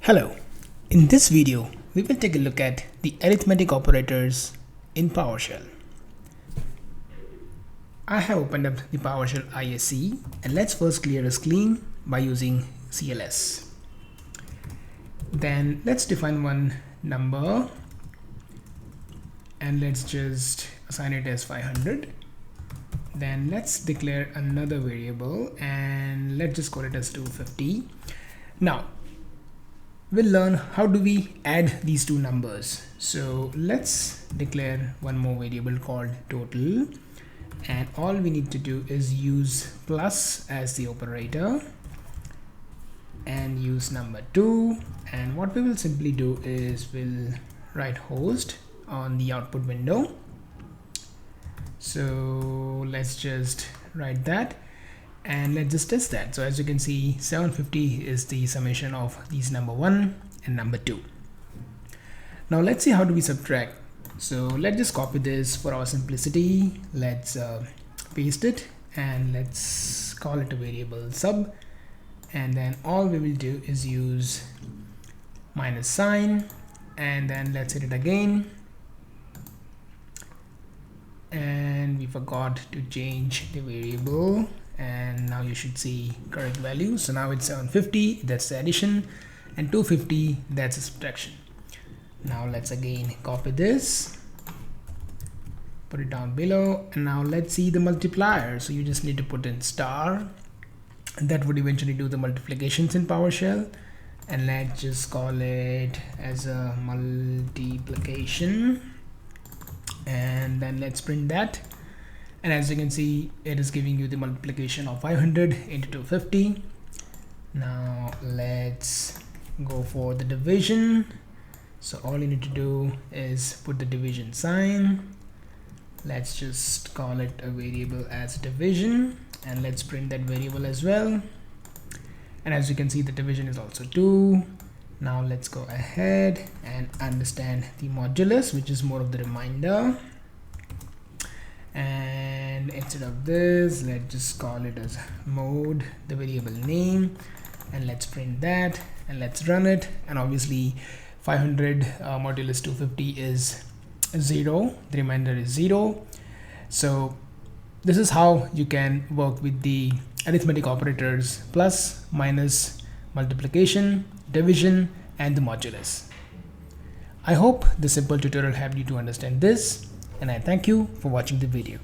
Hello, in this video we will take a look at the arithmetic operators in PowerShell. I have opened up the PowerShell ISE and let's first clear a clean by using CLS. Then let's define one number and let's just assign it as 500. Then let's declare another variable and let's just call it as 250. Now we'll learn how do we add these two numbers. So let's declare one more variable called total, and all we need to do is use plus as the operator and use number 2, and what we will simply do is we'll write host on the output window. So let's just write that and let's just test that. So as you can see, 750 is the summation of these number 1 and number 2. Now let's see how do we subtract. So let's just copy this for our simplicity. Let's paste it and let's call it a variable sub, and then all we will do is use minus sign and then let's hit it again, and we forgot to change the variable, and now you should see correct value. So now it's 750, that's the addition, and 250, that's the subtraction. Now let's again copy this, put it down below, and now let's see the multiplier. So you just need to put in star, and that would eventually do the multiplications in PowerShell, and let's just call it as a multiplication, and then let's print that. And as you can see, it is giving you the multiplication of 500 into 250. Now let's go for the division. So all you need to do is put the division sign. Let's just call it a variable as division, and let's print that variable as well. And as you can see, the division is also 2. Now let's go ahead and understand the modulus, which is more of the reminder. And instead of this, let's just call it as mode, the variable name, and let's print that and let's run it. And obviously 500 modulus 250 is 0, the remainder is 0. So this is how you can work with the arithmetic operators: plus, minus, multiplication, division, and the modulus. I hope this simple tutorial helped you to understand this, and I thank you for watching the video.